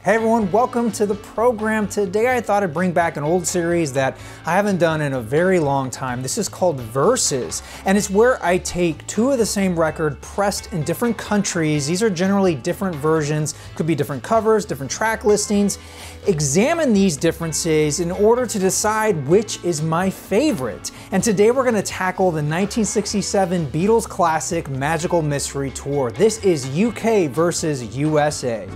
Hey everyone, welcome to the program. Today I thought I'd bring back an old series that I haven't done in a very long time. This is called Verses, and it's where I take two of the same record pressed in different countries. These are generally different versions, could be different covers, different track listings. Examine these differences in order to decide which is my favorite. And today we're going to tackle the 1967 Beatles classic Magical Mystery Tour. This is UK versus USA.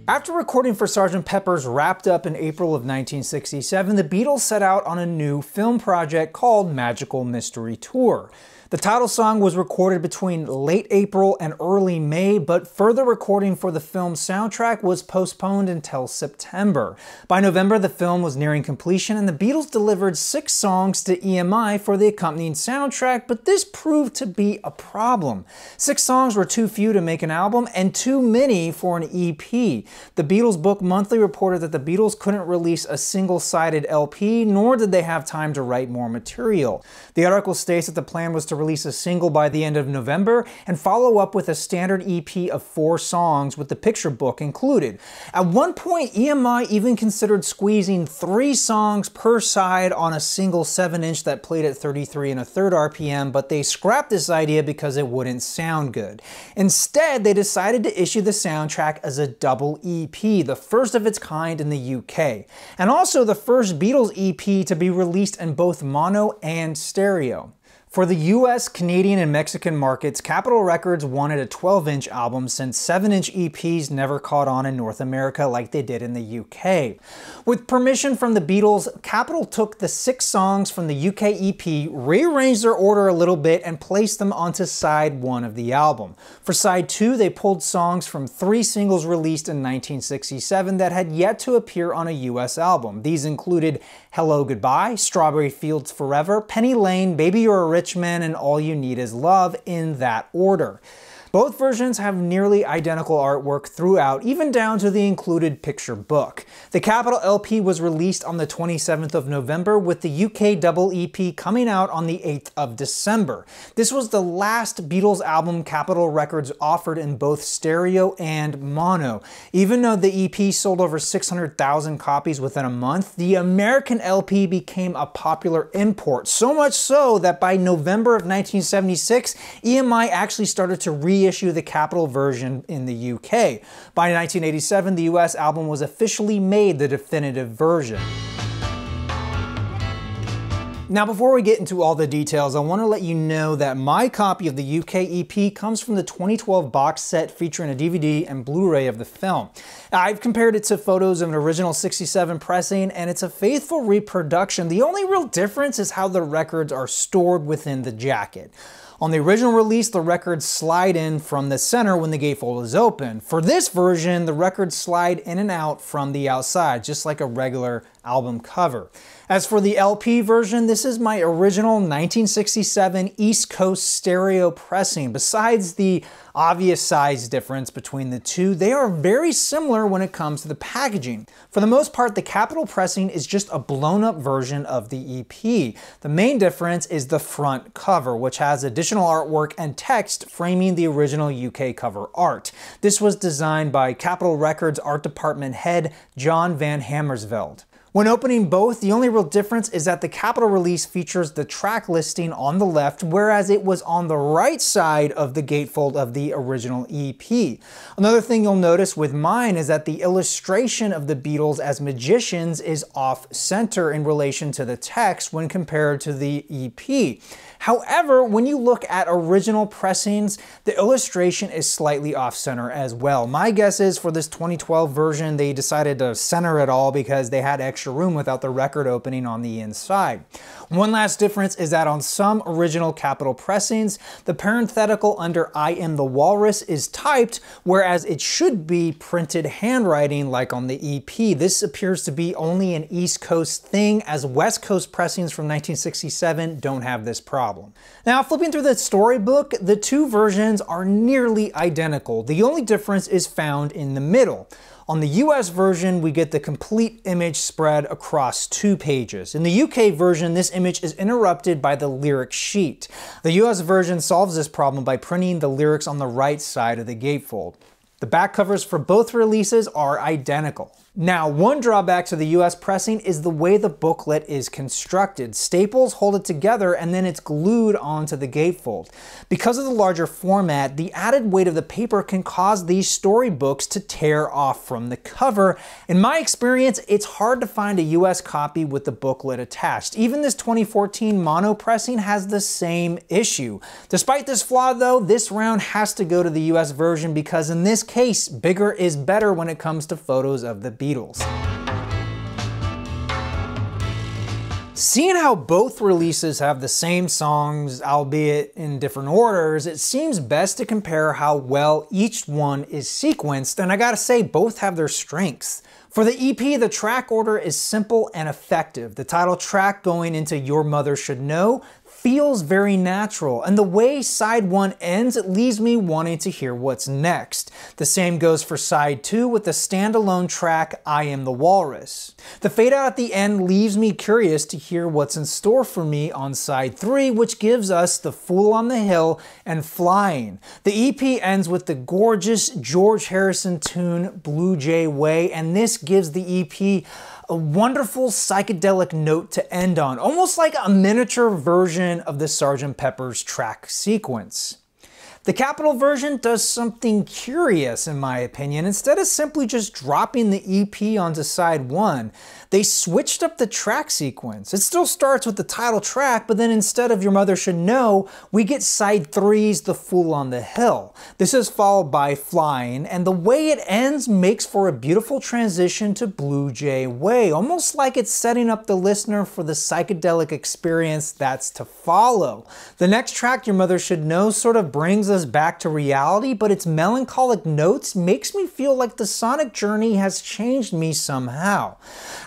After recording for Sgt. Pepper's wrapped up in April of 1967, the Beatles set out on a new film project called Magical Mystery Tour. The title song was recorded between late April and early May, but further recording for the film's soundtrack was postponed until September. By November, the film was nearing completion, and the Beatles delivered 6 songs to EMI for the accompanying soundtrack, but this proved to be a problem. 6 songs were too few to make an album, and too many for an EP. The Beatles Book Monthly reported that the Beatles couldn't release a single-sided LP, nor did they have time to write more material. The article states that the plan was to release a single by the end of November and follow up with a standard EP of 4 songs with the picture book included. At one point, EMI even considered squeezing 3 songs per side on a single 7-inch that played at 33 1/3 RPM, but they scrapped this idea because it wouldn't sound good. Instead, they decided to issue the soundtrack as a double EP, the first of its kind in the UK, and also the first Beatles EP to be released in both mono and stereo. For the US, Canadian, and Mexican markets, Capitol Records wanted a 12-inch album since 7-inch EPs never caught on in North America like they did in the UK. With permission from the Beatles, Capitol took the 6 songs from the UK EP, rearranged their order a little bit, and placed them onto side 1 of the album. For side 2, they pulled songs from 3 singles released in 1967 that had yet to appear on a US album. These included Hello Goodbye, Strawberry Fields Forever, Penny Lane, Baby You're a Rich Man, and All You Need Is Love, in that order. Both versions have nearly identical artwork throughout, even down to the included picture book. The Capitol LP was released on the 27th of November, with the UK double EP coming out on the 8th of December. This was the last Beatles album Capitol Records offered in both stereo and mono. Even though the EP sold over 600,000 copies within a month, the American LP became a popular import, so much so that by November of 1976, EMI actually started to reissue the Capitol version in the UK. By 1987, the US album was officially made the definitive version. Now, before we get into all the details, I want to let you know that my copy of the UK EP comes from the 2012 box set featuring a DVD and Blu-ray of the film. I've compared it to photos of an original 67 pressing, and it's a faithful reproduction. The only real difference is how the records are stored within the jacket. On the original release, the records slide in from the center when the gatefold is open. For this version, the records slide in and out from the outside, just like a regular album cover. As for the LP version, this is my original 1967 East Coast stereo pressing. Besides the obvious size difference between the two, they are very similar when it comes to the packaging. For the most part, the Capitol pressing is just a blown up version of the EP. The main difference is the front cover, which has additional artwork and text framing the original UK cover art. This was designed by Capitol Records art department head John Van Hammersveld. When opening both, the only real difference is that the Capitol release features the track listing on the left, whereas it was on the right side of the gatefold of the original EP. Another thing you'll notice with mine is that the illustration of the Beatles as magicians is off-center in relation to the text when compared to the EP. However, when you look at original pressings, the illustration is slightly off-center as well. My guess is for this 2012 version, they decided to center it all because they had extra room without the record opening on the inside. One last difference is that on some original Capitol pressings, the parenthetical under I Am the Walrus is typed, whereas it should be printed handwriting like on the EP. This appears to be only an East Coast thing, as West Coast pressings from 1967 don't have this problem. Now, flipping through the storybook, the two versions are nearly identical. The only difference is found in the middle. On the US version, we get the complete image spread across 2 pages. In the UK version, this image is interrupted by the lyric sheet. The US version solves this problem by printing the lyrics on the right side of the gatefold. The back covers for both releases are identical. Now, one drawback to the US pressing is the way the booklet is constructed. Staples hold it together and then it's glued onto the gatefold. Because of the larger format, the added weight of the paper can cause these storybooks to tear off from the cover. In my experience, it's hard to find a US copy with the booklet attached. Even this 2014 mono pressing has the same issue. Despite this flaw though, this round has to go to the US version because in this case, bigger is better when it comes to photos of the Beatles. Seeing how both releases have the same songs, albeit in different orders, it seems best to compare how well each one is sequenced, and I gotta say, both have their strengths. For the EP, the track order is simple and effective. The title track going into Your Mother Should Know feels very natural, and the way side 1 ends, it leaves me wanting to hear what's next. The same goes for side 2 with the standalone track I Am the Walrus. The fade out at the end leaves me curious to hear what's in store for me on side 3, which gives us The Fool on the Hill and Flying. The EP ends with the gorgeous George Harrison tune Blue Jay Way, and this gives the EP a wonderful psychedelic note to end on, almost like a miniature version of the Sgt. Pepper's track sequence. The Capitol version does something curious in my opinion. Instead of simply just dropping the EP onto side 1, they switched up the track sequence. It still starts with the title track, but then instead of Your Mother Should Know, we get side 3's The Fool on the Hill. This is followed by Flying, and the way it ends makes for a beautiful transition to Blue Jay Way, almost like it's setting up the listener for the psychedelic experience that's to follow. The next track, Your Mother Should Know, sort of brings us back to reality, but its melancholic notes makes me feel like the sonic journey has changed me somehow.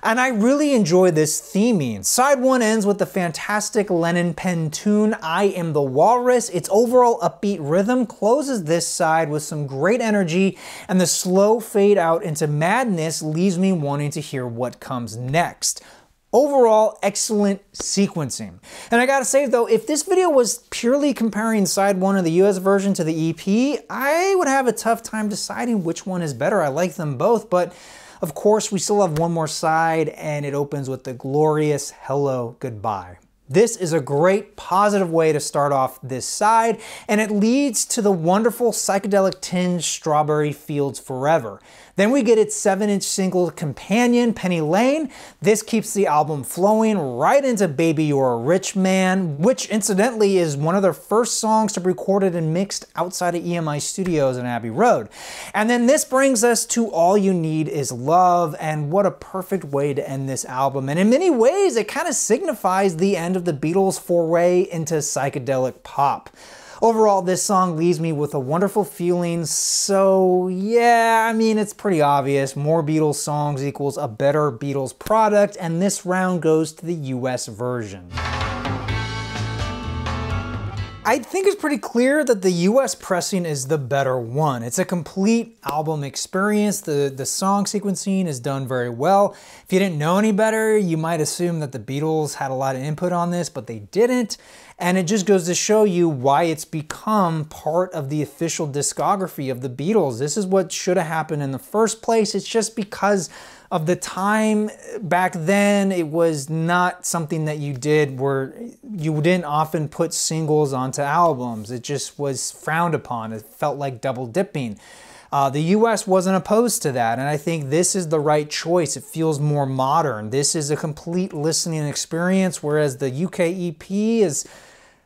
And I really enjoy this theming. Side 1 ends with the fantastic Lennon pen tune I Am the Walrus. Its overall upbeat rhythm closes this side with some great energy, and the slow fade out into madness leaves me wanting to hear what comes next. Overall, excellent sequencing. And I gotta say though, if this video was purely comparing side 1 of the US version to the EP, I would have a tough time deciding which one is better. I like them both, but of course we still have one more side, and it opens with the glorious Hello Goodbye. This is a great positive way to start off this side, and it leads to the wonderful psychedelic tinge Strawberry Fields Forever. Then we get its 7-inch single companion, Penny Lane. This keeps the album flowing right into Baby You're a Rich Man, which incidentally is one of their first songs to be recorded and mixed outside of EMI Studios in Abbey Road. And then this brings us to All You Need Is Love, and what a perfect way to end this album. And in many ways, it kind of signifies the end of the Beatles' foray into psychedelic pop. Overall, this song leaves me with a wonderful feeling, so yeah, I mean, it's pretty obvious. More Beatles songs equals a better Beatles product, and this round goes to the US version. I think it's pretty clear that the US pressing is the better one. It's a complete album experience. The song sequencing is done very well. If you didn't know any better, you might assume that the Beatles had a lot of input on this, but they didn't. And it just goes to show you why it's become part of the official discography of the Beatles. This is what should have happened in the first place. It's just because of the time back then, it was not something that you did where you didn't often put singles onto albums. It just was frowned upon. It felt like double dipping. The US wasn't opposed to that, and I think this is the right choice. It feels more modern. This is a complete listening experience, whereas the UK EP is,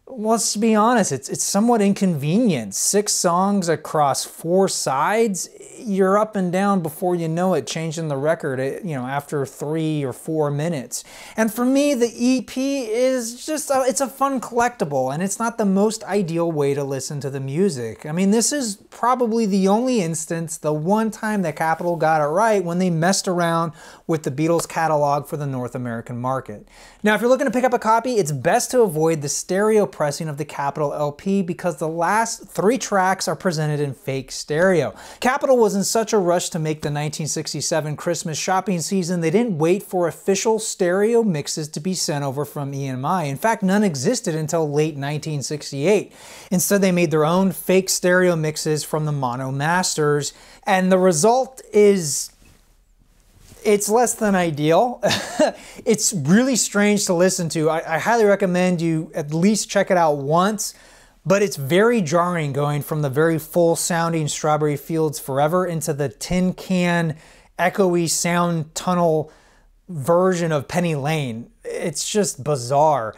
well, let's be honest, it's somewhat inconvenient. 6 songs across 4 sides, you're up and down before you know it, changing the record, after 3 or 4 minutes. And for me, the EP is just, it's a fun collectible, and it's not the most ideal way to listen to the music. I mean, this is probably the only instance, the one time that Capitol got it right, when they messed around with the Beatles catalog for the North American market. Now, if you're looking to pick up a copy, it's best to avoid the stereo pressing of the Capitol LP because the last 3 tracks are presented in fake stereo. Capitol was in such a rush to make the 1967 Christmas shopping season, they didn't wait for official stereo mixes to be sent over from EMI. In fact, none existed until late 1968. Instead, they made their own fake stereo mixes from the mono masters, And the result is, it's less than ideal. It's really strange to listen to. I highly recommend you at least check it out once, but it's very jarring going from the very full sounding Strawberry Fields Forever into the tin can, echoey sound tunnel version of Penny Lane. It's just bizarre.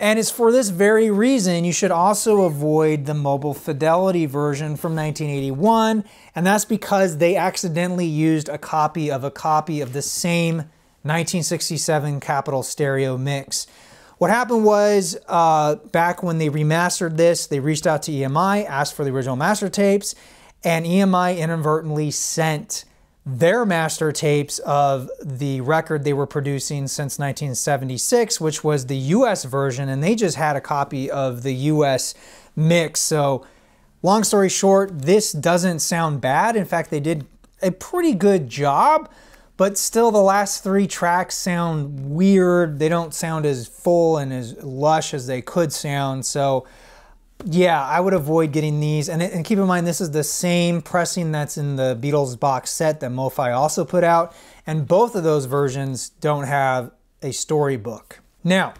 And it's for this very reason you should also avoid the mobile Fidelity version from 1981, and that's because they accidentally used a copy of the same 1967 Capitol stereo mix. What happened was, back when they remastered this, they reached out to EMI, asked for the original master tapes, and EMI inadvertently sent their master tapes of the record they were producing since 1976, which was the US version, and they just had a copy of the US mix. So long story short, this doesn't sound bad. In fact, they did a pretty good job, but still the last 3 tracks sound weird. They don't sound as full and as lush as they could sound. So yeah, I would avoid getting these. And keep in mind, this is the same pressing that's in the Beatles box set that MoFi also put out. And both of those versions don't have a storybook. Now,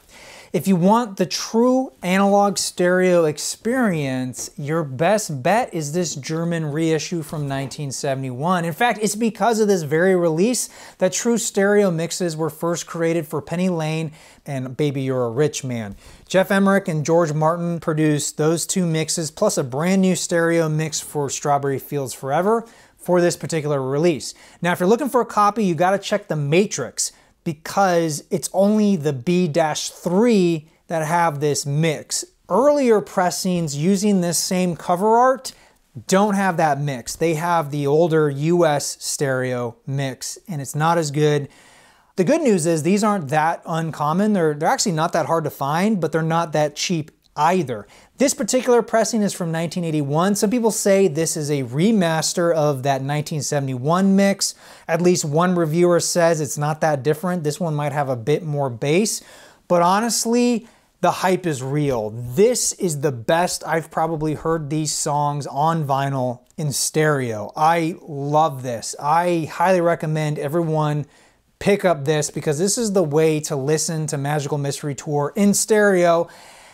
if you want the true analog stereo experience, your best bet is this German reissue from 1971. In fact, it's because of this very release that true stereo mixes were first created for Penny Lane and Baby You're a Rich Man. Jeff Emmerich and George Martin produced those 2 mixes, plus a brand new stereo mix for Strawberry Fields Forever for this particular release. Now, if you're looking for a copy, you gotta check the matrix, because it's only the B-3 that have this mix. Earlier pressings using this same cover art don't have that mix. They have the older US stereo mix, and it's not as good. The good news is these aren't that uncommon. They're actually not that hard to find, but they're not that cheap either. This particular pressing is from 1981. Some people say this is a remaster of that 1971 mix. At least one reviewer says it's not that different. This one might have a bit more bass, but honestly, the hype is real. This is the best I've probably heard these songs on vinyl in stereo. I love this. I highly recommend everyone pick up this, because this is the way to listen to Magical Mystery Tour in stereo,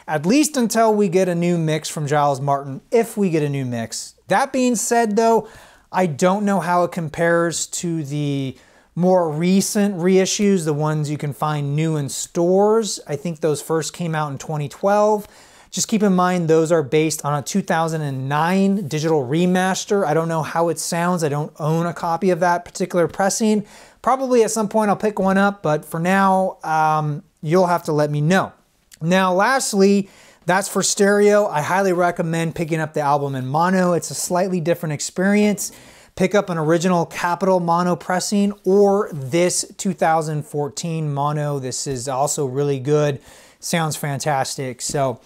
at least until we get a new mix from Giles Martin, if we get a new mix. That being said though, I don't know how it compares to the more recent reissues, the ones you can find new in stores. I think those first came out in 2012. Just keep in mind those are based on a 2009 digital remaster. I don't know how it sounds. I don't own a copy of that particular pressing. Probably at some point I'll pick one up, but for now, you'll have to let me know. Now, lastly, that's for stereo. I highly recommend picking up the album in mono. It's a slightly different experience. Pick up an original Capitol mono pressing or this 2014 mono. This is also really good. Sounds fantastic. So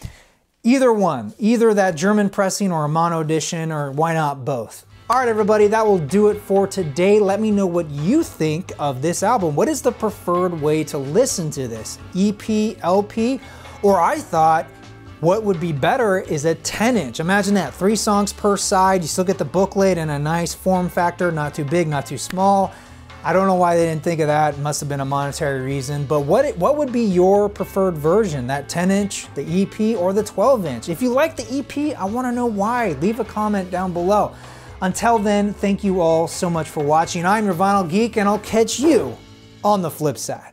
either one, either that German pressing or a mono edition, or why not both? All right, everybody, that will do it for today. Let me know what you think of this album. What is the preferred way to listen to this? EP, LP? Or I thought what would be better is a 10-inch. Imagine that, 3 songs per side. You still get the booklet and a nice form factor, not too big, not too small. I don't know why they didn't think of that. It must have been a monetary reason. But what would be your preferred version? That 10-inch, the EP, or the 12-inch? If you like the EP, I want to know why. Leave a comment down below. Until then, thank you all so much for watching. I'm your Vinyl Geek, and I'll catch you on the flip side.